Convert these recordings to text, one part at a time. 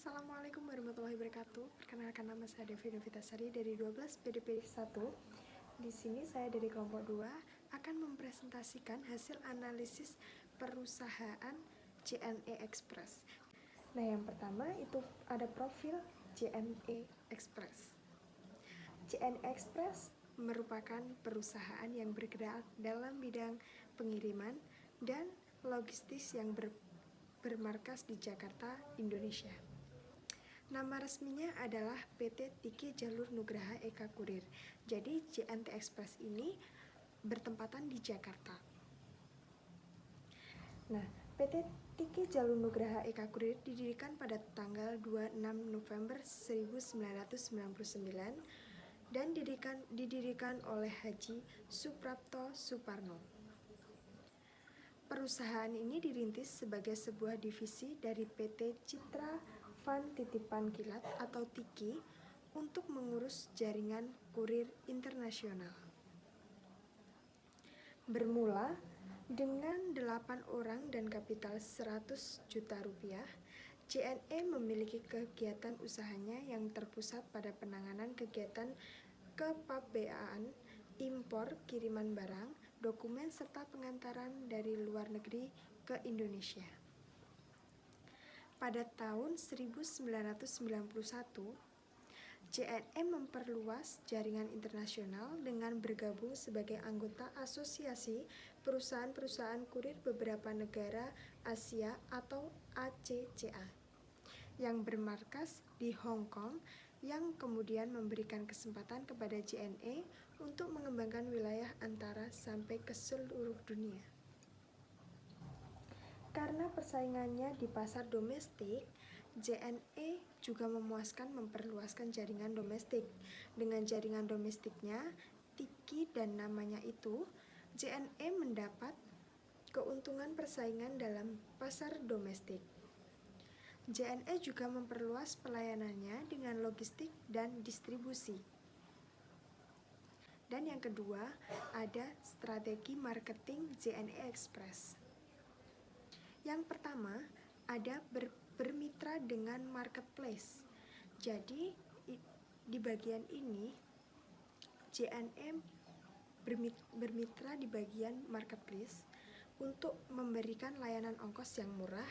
Assalamualaikum warahmatullahi wabarakatuh. Perkenalkan, nama saya Devi Novitasari dari 12 PDP 1. Di sini saya dari kelompok 2 akan mempresentasikan hasil analisis perusahaan JNE Express. Nah, yang pertama itu ada profil JNE Express. JNE Express merupakan perusahaan yang bergerak dalam bidang pengiriman dan logistis yang bermarkas di Jakarta, Indonesia. Nama resminya adalah PT Tiki Jalur Nugraha Eka Kurir. Jadi JNE Express ini bertempatan di Jakarta. Nah, PT Tiki Jalur Nugraha Eka Kurir didirikan pada tanggal 26 November 1999 dan didirikan oleh Haji Suprapto Suparno. Perusahaan ini dirintis sebagai sebuah divisi dari PT Citra Van Titipan Kilat atau Tiki untuk mengurus jaringan kurir internasional. Bermula dengan 8 orang dan kapital 100 juta rupiah, JNE memiliki kegiatan usahanya yang terpusat pada penanganan kegiatan kepabeaan, impor, kiriman barang, dokumen, serta pengantaran dari luar negeri ke Indonesia. Pada tahun 1991, JNE memperluas jaringan internasional dengan bergabung sebagai anggota Asosiasi Perusahaan-Perusahaan Kurir Beberapa Negara Asia atau ACCA yang bermarkas di Hong Kong, yang kemudian memberikan kesempatan kepada JNE untuk mengembangkan wilayah antara sampai ke seluruh dunia. Karena persaingannya di pasar domestik, JNE juga memuaskan memperluaskan jaringan domestik. Dengan jaringan domestiknya, Tiki dan namanya itu, JNE mendapat keuntungan persaingan dalam pasar domestik. JNE juga memperluas pelayanannya dengan logistik dan distribusi. Dan yang kedua, ada strategi marketing JNE Express. Yang pertama, ada bermitra dengan marketplace. Jadi, di bagian ini, JNE bermitra di bagian marketplace untuk memberikan layanan ongkos yang murah.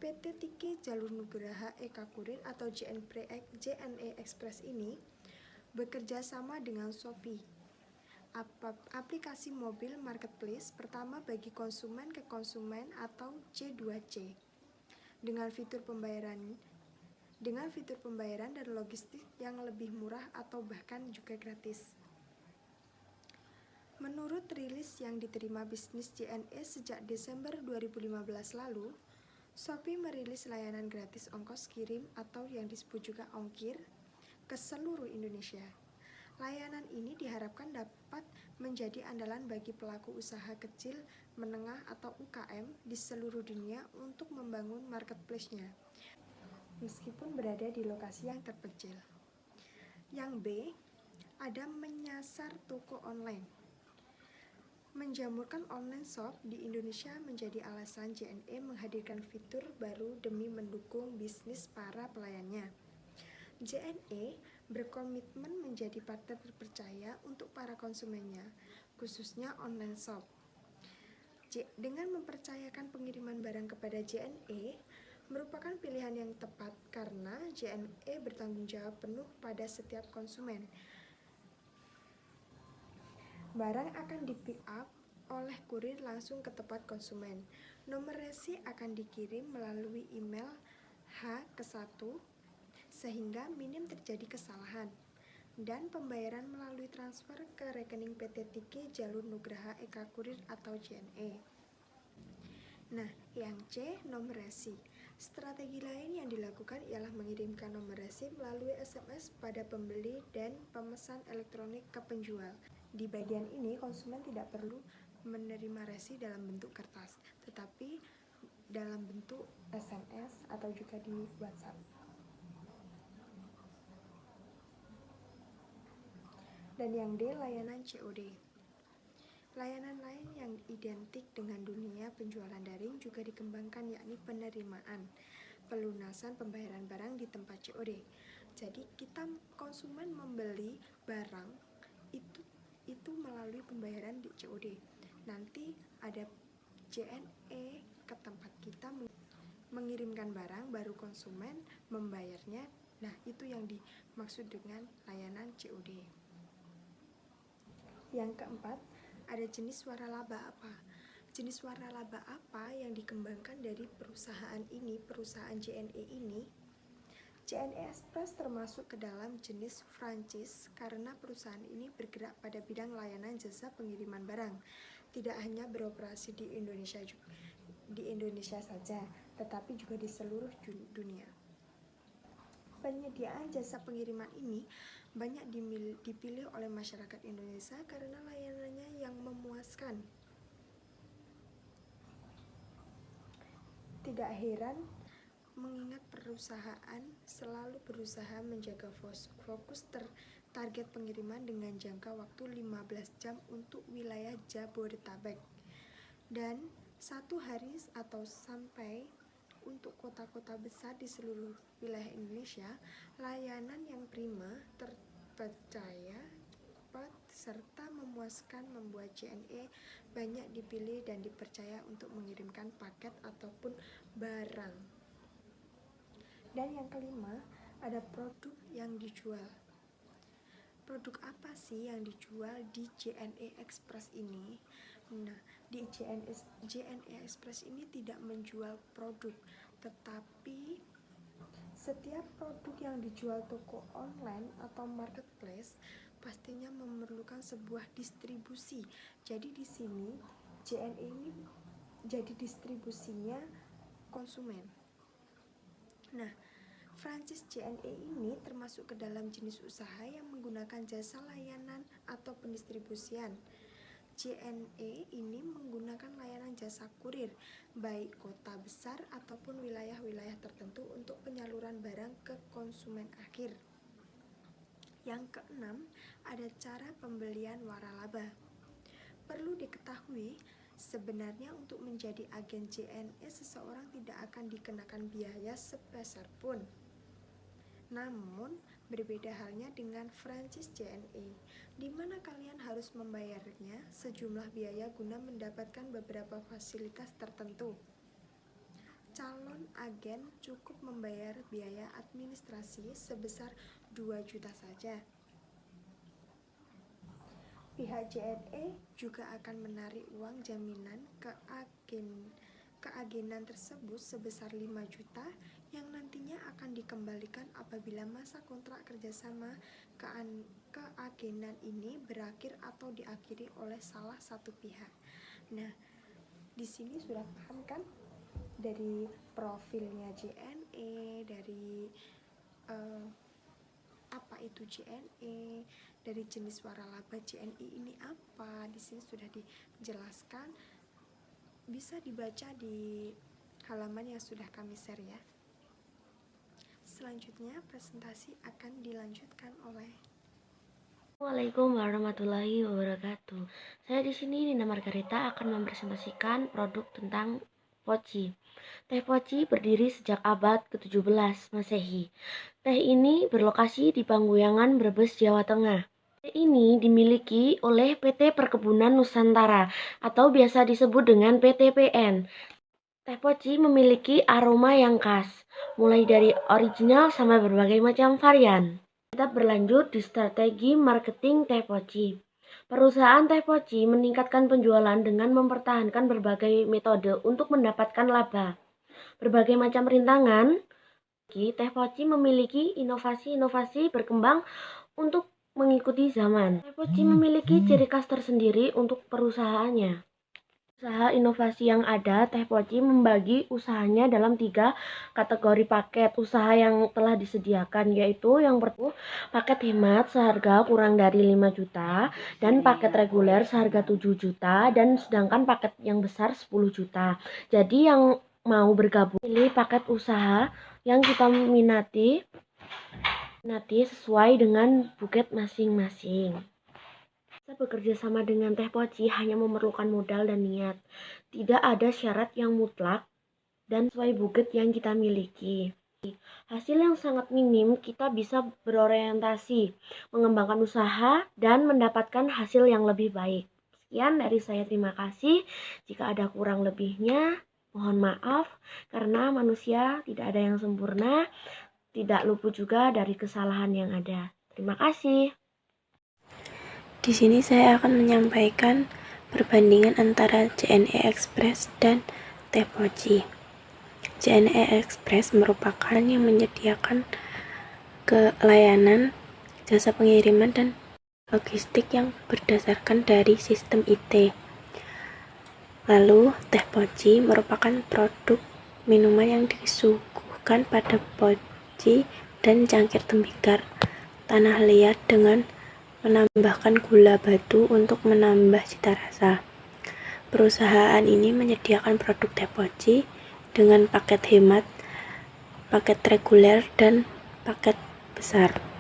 PT Tiki Jalur Nugraha Eka Kurir atau JNE Express ini bekerja sama dengan Shopee, aplikasi mobil marketplace pertama bagi konsumen ke konsumen atau C2C, dengan fitur pembayaran dan logistik yang lebih murah atau bahkan juga gratis. Menurut rilis yang diterima bisnis JNE sejak Desember 2015 lalu, Shopee merilis layanan gratis ongkos kirim atau yang disebut juga ongkir ke seluruh Indonesia. Layanan ini diharapkan dapat menjadi andalan bagi pelaku usaha kecil, menengah atau UKM di seluruh dunia untuk membangun marketplace-nya, meskipun berada di lokasi yang terpencil. Yang B, ada menyasar toko online. Menjamurkan online shop di Indonesia menjadi alasan JNE menghadirkan fitur baru demi mendukung bisnis para pelayannya. JNE berkomitmen menjadi partner terpercaya untuk para konsumennya, khususnya online shop. Dengan mempercayakan pengiriman barang kepada JNE merupakan pilihan yang tepat karena JNE bertanggung jawab penuh pada setiap konsumen. Barang akan di-pick up oleh kurir langsung ke tempat konsumen. Nomor resi akan dikirim melalui email H1 sehingga minim terjadi kesalahan, dan pembayaran melalui transfer ke rekening PT Tiki Jalur Nugraha Eka Kurir atau JNE. Nah, yang C, nomor resi. Strategi lain yang dilakukan ialah mengirimkan nomor resi melalui SMS pada pembeli dan pemesan elektronik ke penjual. Di bagian ini, konsumen tidak perlu menerima resi dalam bentuk kertas, tetapi dalam bentuk SMS atau juga di WhatsApp. Dan yang D, layanan COD. Layanan lain yang identik dengan dunia penjualan daring juga dikembangkan, yakni penerimaan. pelunasan pembayaran barang di tempat COD. Jadi kita konsumen membeli barang itu melalui pembayaran di COD. Nanti ada JNE ke tempat kita mengirimkan barang, baru konsumen membayarnya. Nah, itu yang dimaksud dengan layanan COD. Yang keempat, ada jenis waralaba apa? Jenis waralaba apa yang dikembangkan dari perusahaan JNE ini? JNE Express termasuk ke dalam jenis franchise karena perusahaan ini bergerak pada bidang layanan jasa pengiriman barang. Tidak hanya beroperasi di Indonesia saja, tetapi juga di seluruh dunia. Penyediaan jasa pengiriman ini banyak dipilih oleh masyarakat Indonesia karena layanannya yang memuaskan. Tidak heran mengingat perusahaan selalu berusaha menjaga fokus target pengiriman dengan jangka waktu 15 jam untuk wilayah Jabodetabek dan 1 hari atau sampai untuk kota-kota besar di seluruh wilayah Indonesia. Layanan yang prima, terpercaya, cepat, serta memuaskan membuat JNE banyak dipilih dan dipercaya untuk mengirimkan paket ataupun barang. Dan yang kelima, ada produk yang dijual. Produk apa sih yang dijual di JNE Express ini? Nah, di JNE Express ini tidak menjual produk, tetapi setiap produk yang dijual toko online atau marketplace pastinya memerlukan sebuah distribusi. Jadi di sini JNE ini jadi distribusinya konsumen. Nah, franchise JNE ini termasuk ke dalam jenis usaha yang menggunakan jasa layanan atau pendistribusian. JNE ini menggunakan layanan jasa kurir, baik kota besar ataupun wilayah-wilayah tertentu untuk penyaluran barang ke konsumen akhir. Yang keenam, ada cara pembelian waralaba. Perlu diketahui, sebenarnya untuk menjadi agen JNE seseorang tidak akan dikenakan biaya sepeser pun. Namun, berbeda halnya dengan franchise JNE, di mana kalian harus membayarnya sejumlah biaya guna mendapatkan beberapa fasilitas tertentu. Calon agen cukup membayar biaya administrasi sebesar 2 juta saja. Pihak JNE juga akan menarik uang jaminan keagenan tersebut sebesar 5 juta yang nantinya akan dikembalikan apabila masa kontrak kerjasama keagenan ini berakhir atau diakhiri oleh salah satu pihak. Nah, di sini sudah paham kan dari profilnya JNE, dari apa itu JNE, dari jenis waralaba JNE ini apa, di sini sudah dijelaskan. Bisa dibaca di halaman yang sudah kami share ya. Selanjutnya presentasi akan dilanjutkan oleh Assalamualaikum warahmatullahi wabarakatuh. Saya di sini Nina Margareta akan mempresentasikan produk tentang poci. Teh poci berdiri sejak abad ke-17 Masehi. Teh ini berlokasi di Pangguyangan, Brebes, Jawa Tengah. Teh ini dimiliki oleh PT Perkebunan Nusantara atau biasa disebut dengan PTPN. Teh poci memiliki aroma yang khas, mulai dari original sampai berbagai macam varian. Kita berlanjut di strategi marketing teh poci. Perusahaan teh poci meningkatkan penjualan dengan mempertahankan berbagai metode untuk mendapatkan laba. Berbagai macam rintangan, teh poci memiliki inovasi-inovasi berkembang untuk mengikuti zaman. Teh poci memiliki ciri khas tersendiri untuk perusahaannya. Usaha inovasi yang ada, teh poci membagi usahanya dalam 3 kategori paket usaha yang telah disediakan, yaitu yang pertama paket hemat seharga kurang dari 5 juta dan paket reguler seharga 7 juta dan sedangkan paket yang besar 10 juta. Jadi yang mau bergabung pilih paket usaha yang kita minati sesuai dengan budget masing-masing. Bekerja sama dengan teh poci hanya memerlukan modal dan niat. Tidak ada syarat yang mutlak dan sesuai budget yang kita miliki. Hasil yang sangat minim, kita bisa berorientasi, mengembangkan usaha, dan mendapatkan hasil yang lebih baik. Sekian dari saya, terima kasih. Jika ada kurang lebihnya, mohon maaf, karena manusia tidak ada yang sempurna, tidak luput juga dari kesalahan yang ada. Terima kasih. Di sini saya akan menyampaikan perbandingan antara JNE Express dan Teh Poci. JNE Express merupakan yang menyediakan layanan jasa pengiriman dan logistik yang berdasarkan dari sistem IT. Lalu, Teh Poci merupakan produk minuman yang disuguhkan pada poci dan cangkir tembikar tanah liat dengan menambahkan gula batu untuk menambah cita rasa. Perusahaan ini menyediakan produk Teh Poci dengan paket hemat, paket reguler, dan paket besar.